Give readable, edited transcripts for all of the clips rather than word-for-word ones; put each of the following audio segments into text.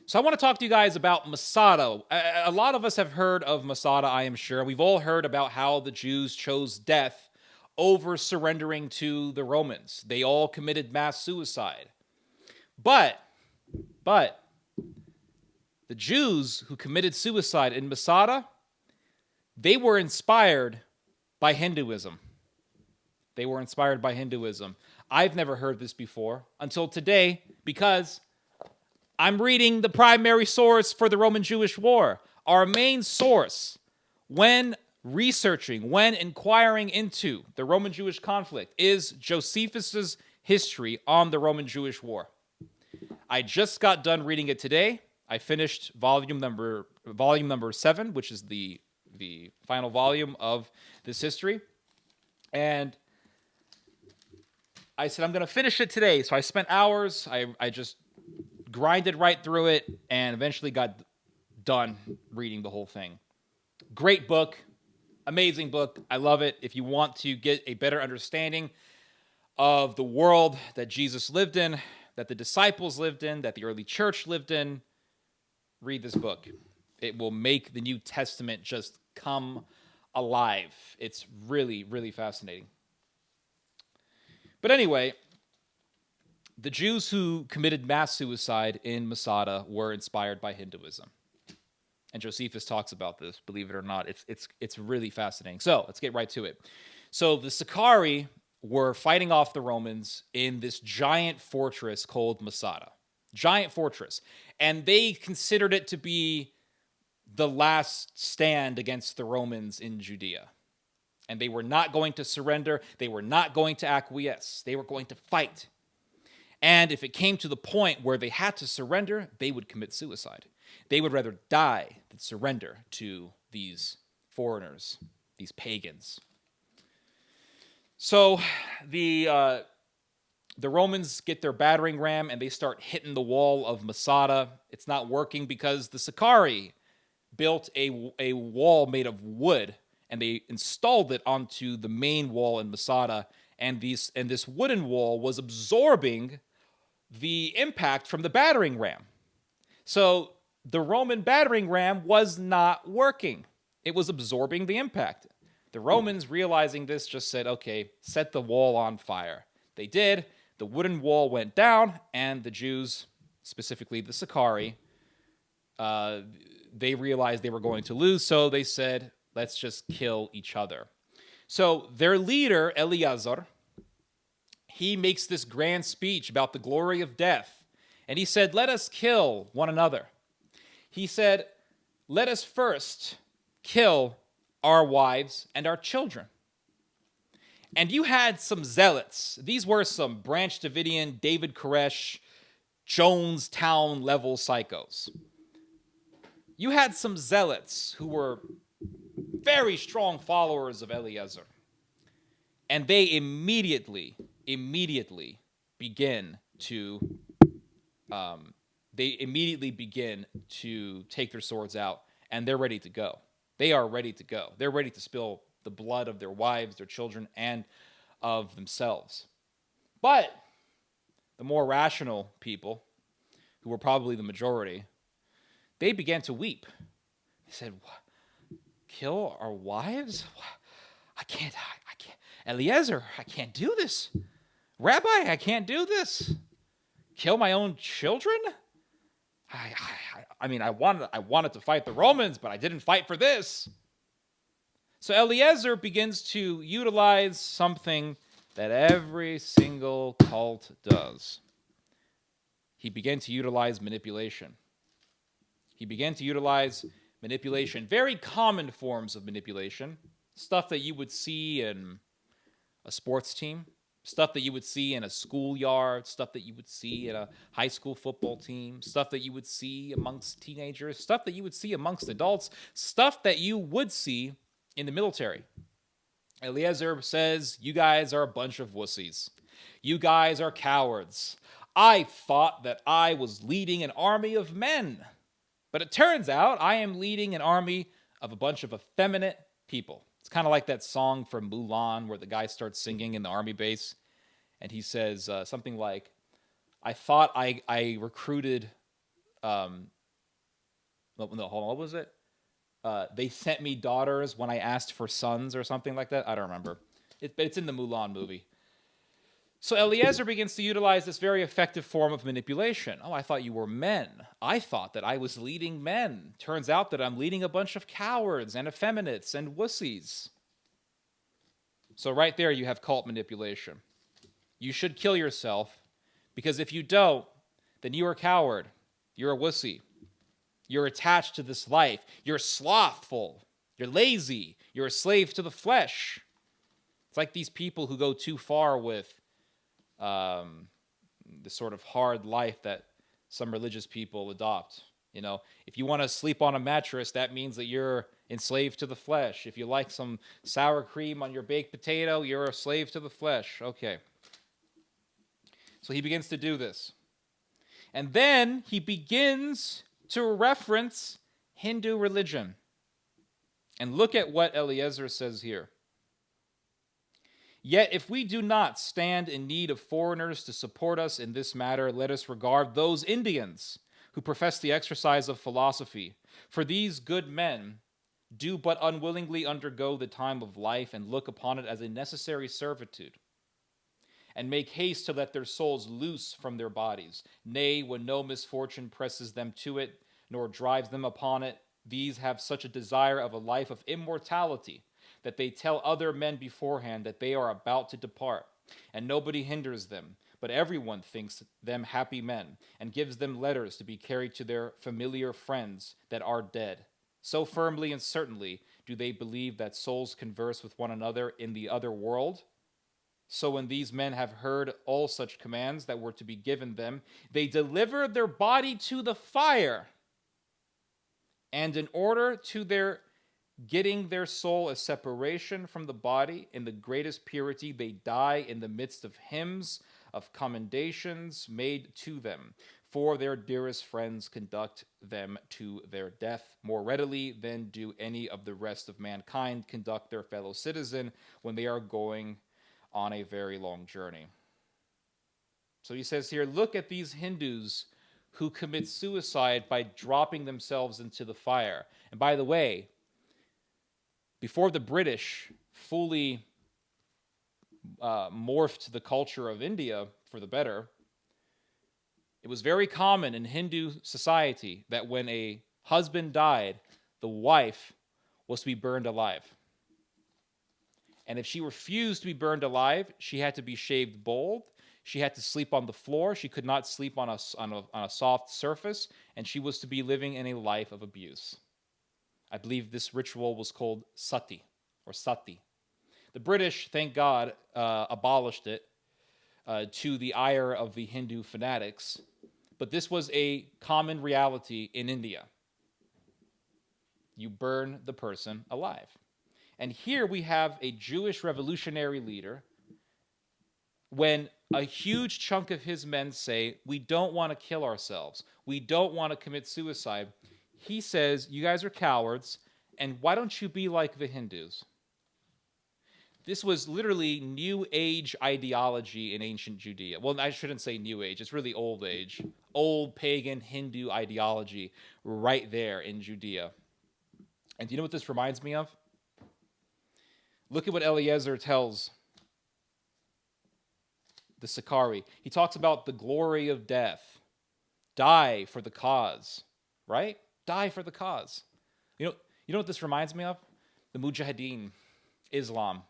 So I want to talk to you guys about Masada. A lot of us have heard of Masada, I am sure. We've all heard about how the Jews chose death over surrendering to the Romans. They all committed mass suicide. But the Jews who committed suicide in Masada, they were inspired by Hinduism. They were inspired by Hinduism. I've never heard this before until today because I'm reading the primary source for the Roman-Jewish War. Our main source when researching, when inquiring into the Roman-Jewish conflict is Josephus's history on the Roman-Jewish War. I just got done reading it today. I finished volume number 7, which is the final volume of this history. And I said, I'm going to finish it today. So I spent hours. I just grinded right through it and eventually got done reading the whole thing. Great book. Amazing book. I love it. If you want to get a better understanding of the world that Jesus lived in, that the disciples lived in, that the early church lived in, read this book. It will make the New Testament just come alive. It's really, really fascinating. But anyway, the Jews who committed mass suicide in Masada were inspired by Hinduism. And Josephus talks about this, believe it or not. It's really fascinating. So let's get right to it. So the Sicarii were fighting off the Romans in this giant fortress called Masada. Giant fortress. And they considered it to be the last stand against the Romans in Judea. And they were not going to surrender. They were not going to acquiesce. They were going to fight. And if it came to the point where they had to surrender, they would commit suicide. They would rather die than surrender to these foreigners, these pagans. So the Romans get their battering ram and they start hitting the wall of Masada. It's not working because the Sicarii built a wall made of wood and they installed it onto the main wall in Masada. And this wooden wall was absorbing the impact from the battering ram. So the Roman battering ram was not working. It was absorbing the impact. The Romans, realizing this, just said, okay, set the wall on fire. They did. The wooden wall went down, and the Jews, specifically the Sicarii, they realized they were going to lose, so they said, let's just kill each other. So their leader, Eleazar, he makes this grand speech about the glory of death. And he said, let us kill one another. He said, let us first kill our wives and our children. And you had some zealots. These were some Branch Davidian, David Koresh, Jonestown level psychos. You had some zealots who were very strong followers of Eleazar. And they immediately begin to take their swords out, and they're ready to go. They are ready to go. They're ready to spill the blood of their wives, their children, and of themselves. But the more rational people, who were probably the majority, they began to weep. They said, what? Kill our wives? I can't. Eliezer, I can't do this. Rabbi, I can't do this. Kill my own children? I wanted to fight the Romans, but I didn't fight for this. So Eliezer begins to utilize something that every single cult does. He began to utilize manipulation. Very common forms of manipulation. Stuff that you would see in a sports team, stuff that you would see in a schoolyard, stuff that you would see in a high school football team, stuff that you would see amongst teenagers, stuff that you would see amongst adults, stuff that you would see in the military. Eliezer says, you guys are a bunch of wussies. You guys are cowards. I thought that I was leading an army of men, but it turns out I am leading an army of a bunch of effeminate people. It's kind of like that song from Mulan where the guy starts singing in the army base and he says something like, I thought I recruited No, hold on, what was it? They sent me daughters when I asked for sons or something like that. I don't remember. It's in the Mulan movie. So Eliezer begins to utilize this very effective form of manipulation. Oh, I thought you were men. I thought that I was leading men. Turns out that I'm leading a bunch of cowards and effeminates and wussies. So right there you have cult manipulation. You should kill yourself, because if you don't, then you're a coward. You're a wussy. You're attached to this life. You're slothful. You're lazy. You're a slave to the flesh. It's like these people who go too far with the sort of hard life that some religious people adopt. You know, if you want to sleep on a mattress, that means that you're enslaved to the flesh. If you like some sour cream on your baked potato, you're a slave to the flesh. Okay. So he begins to do this. And then he begins to reference Hindu religion. And look at what Eliezer says here. Yet if we do not stand in need of foreigners to support us in this matter, let us regard those Indians who profess the exercise of philosophy. For these good men do but unwillingly undergo the time of life and look upon it as a necessary servitude, and make haste to let their souls loose from their bodies. Nay, when no misfortune presses them to it, nor drives them upon it, these have such a desire of a life of immortality that they tell other men beforehand that they are about to depart, and nobody hinders them, but everyone thinks them happy men, and gives them letters to be carried to their familiar friends that are dead. So firmly and certainly do they believe that souls converse with one another in the other world. So when these men have heard all such commands that were to be given them, they deliver their body to the fire, and in order to their getting their soul a separation from the body in the greatest purity, they die in the midst of hymns, of commendations made to them. For their dearest friends conduct them to their death more readily than do any of the rest of mankind conduct their fellow citizen when they are going on a very long journey. So he says here, look at these Hindus who commit suicide by dropping themselves into the fire. And by the way, before the British fully morphed the culture of India for the better, it was very common in Hindu society that when a husband died, the wife was to be burned alive. And if she refused to be burned alive, she had to be shaved bald. She had to sleep on the floor. She could not sleep on a soft surface. And she was to be living in a life of abuse. I believe this ritual was called sati, or sati. The British, thank God, abolished it to the ire of the Hindu fanatics. But this was a common reality in India. You burn the person alive. And here we have a Jewish revolutionary leader. When a huge chunk of his men say, we don't want to kill ourselves, we don't want to commit suicide, he says, you guys are cowards, and why don't you be like the Hindus? This was literally New Age ideology in ancient Judea. Well, I shouldn't say New Age. It's really Old Age. Old pagan Hindu ideology right there in Judea. And do you know what this reminds me of? Look at what Eliezer tells the Sicarii. He talks about the glory of death. Die for the cause, right? Die for the cause. You know what this reminds me of? The Mujahideen, Islam.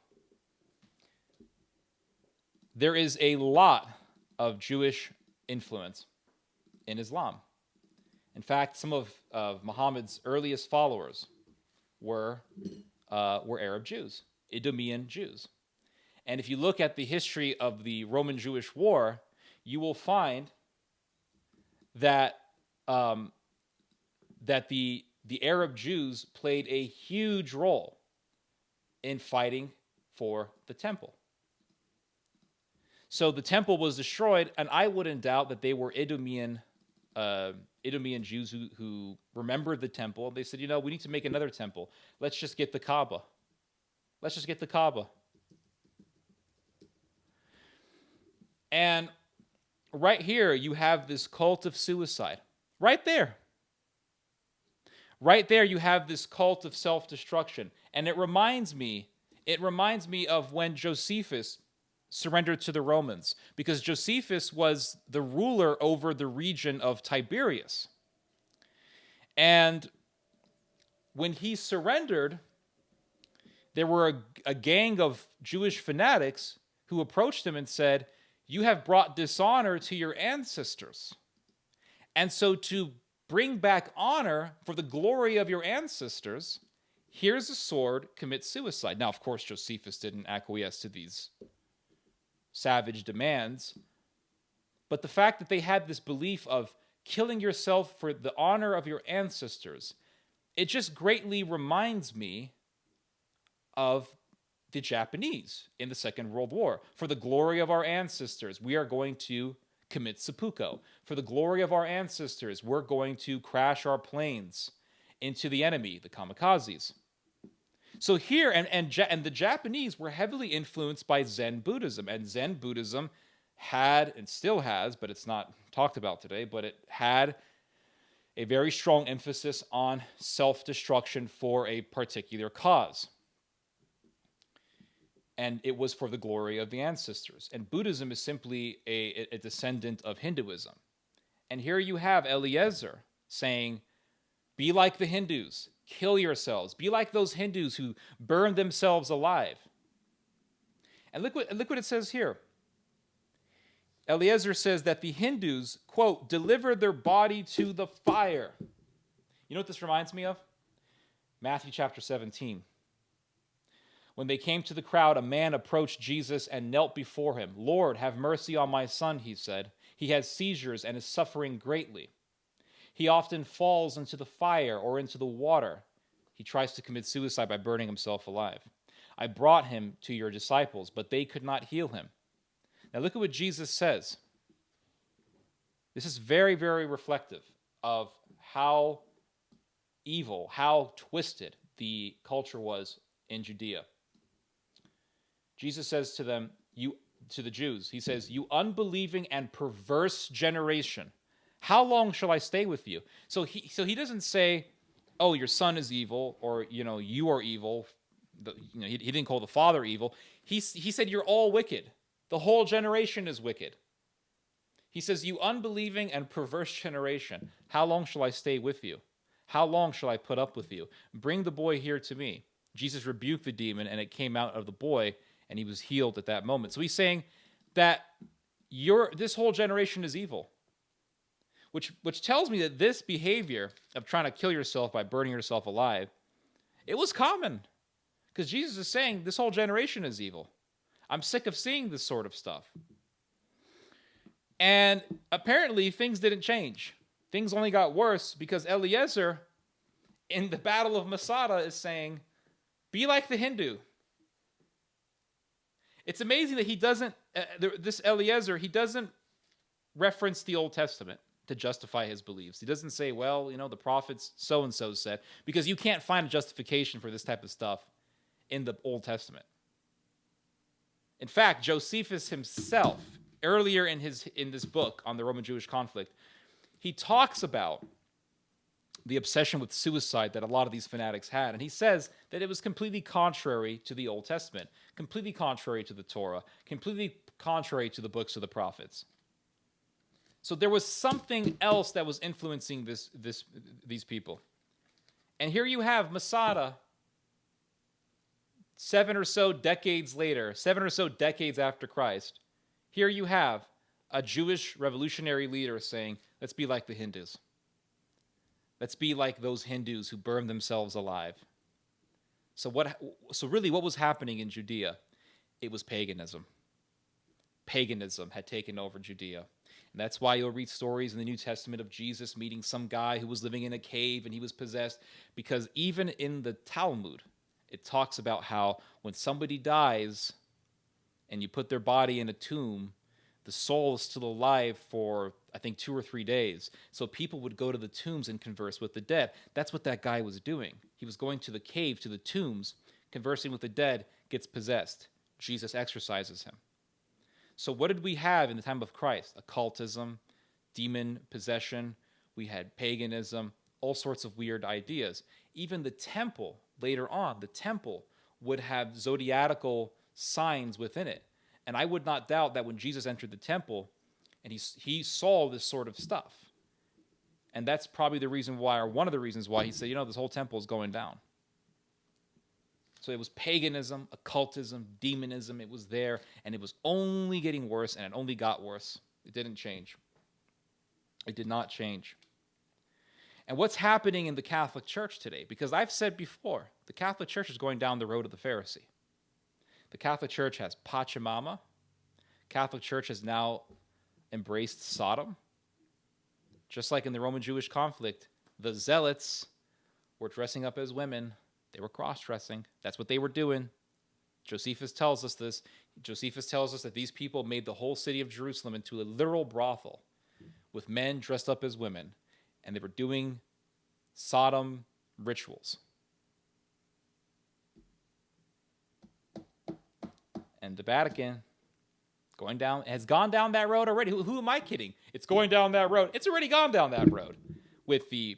There is a lot of Jewish influence in Islam. In fact, some of Muhammad's earliest followers were Arab Jews, Idumean Jews. And if you look at the history of the Roman-Jewish War, you will find that that the Arab Jews played a huge role in fighting for the temple. So the temple was destroyed, and I wouldn't doubt that they were Idumean Jews who remembered the temple. They said, we need to make another temple. Let's just get the Kaaba. Let's just get the Kaaba. And right here, you have this cult of suicide. Right there. Right there, you have this cult of self-destruction. And it reminds me of when Josephus surrendered to the Romans, because Josephus was the ruler over the region of Tiberias. And when he surrendered, there were a gang of Jewish fanatics who approached him and said, "You have brought dishonor to your ancestors. And so to bring back honor for the glory of your ancestors, here's a sword, commit suicide." Now, of course, Josephus didn't acquiesce to these savage demands, but the fact that they had this belief of killing yourself for the honor of your ancestors, it just greatly reminds me of the Japanese in the Second World War. For the glory of our ancestors, we are going to commit seppuku. For the glory of our ancestors, we're going to crash our planes into the enemy, the kamikazes. So here, and the Japanese were heavily influenced by Zen Buddhism, and Zen Buddhism had, and still has, but it's not talked about today, but it had a very strong emphasis on self-destruction for a particular cause. And it was for the glory of the ancestors. And Buddhism is simply a descendant of Hinduism. And here you have Eliezer saying, be like the Hindus, kill yourselves, be like those Hindus who burn themselves alive. And look what it says here. Eliezer says that the Hindus, quote, delivered their body to the fire. You know what this reminds me of? Matthew chapter 17. When they came to the crowd, a man approached Jesus and knelt before him. "Lord, have mercy on my son," he said. "He has seizures and is suffering greatly. He often falls into the fire or into the water. He tries to commit suicide by burning himself alive. I brought him to your disciples, but they could not heal him." Now look at what Jesus says. This is very, very reflective of how evil, how twisted the culture was in Judea. Jesus says to them, to the Jews, he says, "You unbelieving and perverse generation, how long shall I stay with you?" So he doesn't say, "Oh, your son is evil," or you are evil. He didn't call the father evil. He said, "You're all wicked. The whole generation is wicked." He says, "You unbelieving and perverse generation, how long shall I stay with you? How long shall I put up with you? Bring the boy here to me." Jesus rebuked the demon, and it came out of the boy, and he was healed at that moment. So he's saying that this whole generation is evil, which tells me that this behavior of trying to kill yourself by burning yourself alive, it was common, because Jesus is saying this whole generation is evil. I'm sick of seeing this sort of stuff. And apparently things didn't change. Things only got worse, because Eliezer in the Battle of Masada is saying, be like the Hindu. It's amazing that he doesn't, this Eliezer, he doesn't reference the Old Testament to justify his beliefs. He doesn't say, well, the prophets so-and-so said, because you can't find a justification for this type of stuff in the Old Testament. In fact, Josephus himself, earlier in this book on the Roman-Jewish conflict, he talks about the obsession with suicide that a lot of these fanatics had. And he says that it was completely contrary to the Old Testament, completely contrary to the Torah, completely contrary to the books of the prophets. So there was something else that was influencing these people. And here you have Masada, 7 or so decades later, 7 or so decades after Christ. Here you have a Jewish revolutionary leader saying, let's be like the Hindus. Let's be like those Hindus who burn themselves alive. So really what was happening in Judea? It was paganism. Paganism had taken over Judea. And that's why you'll read stories in the New Testament of Jesus meeting some guy who was living in a cave and he was possessed. Because even in the Talmud, it talks about how when somebody dies and you put their body in a tomb, the soul is still alive for, I think, 2 or 3 days. So people would go to the tombs and converse with the dead. That's what that guy was doing. He was going to the cave, to the tombs, conversing with the dead, gets possessed. Jesus exorcises him. So what did we have in the time of Christ? Occultism, demon possession. We had paganism. all sorts of weird ideas. Even the temple, later on, the temple would have zodiacal signs within it. And I would not doubt that when Jesus entered the temple and he saw this sort of stuff. And that's probably the reason why, or one of the reasons why he said, this whole temple is going down. So it was paganism, occultism, demonism. It was there, and it was only getting worse, and it only got worse. It didn't change. It did not change. And what's happening in the Catholic Church today? Because I've said before, the Catholic Church is going down the road of the Pharisee. The Catholic Church has Pachamama. Catholic Church has now embraced Sodom. Just like in the Roman-Jewish conflict, the Zealots were dressing up as women. They were cross-dressing. That's what they were doing. Josephus tells us this. Josephus tells us that these people made the whole city of Jerusalem into a literal brothel with men dressed up as women, and they were doing Sodom rituals. And the Vatican has gone down that road already. Who am I kidding? It's going down that road. It's already gone down that road with the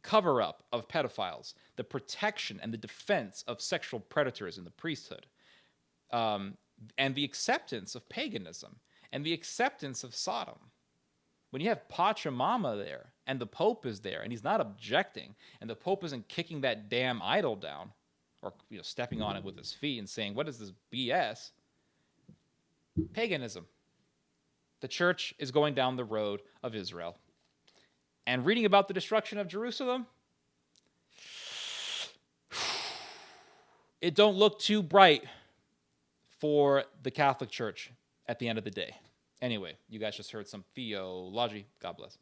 cover-up of pedophiles, the protection and the defense of sexual predators in the priesthood, and the acceptance of paganism, and the acceptance of Sodom. When you have Pachamama there, and the Pope is there, and he's not objecting, and the Pope isn't kicking that damn idol down, or stepping on it with his feet and saying, what is this BS? Paganism. The church is going down the road of Israel. And reading about the destruction of Jerusalem, it don't look too bright for the Catholic Church at the end of the day. Anyway, you guys just heard some theology. God bless.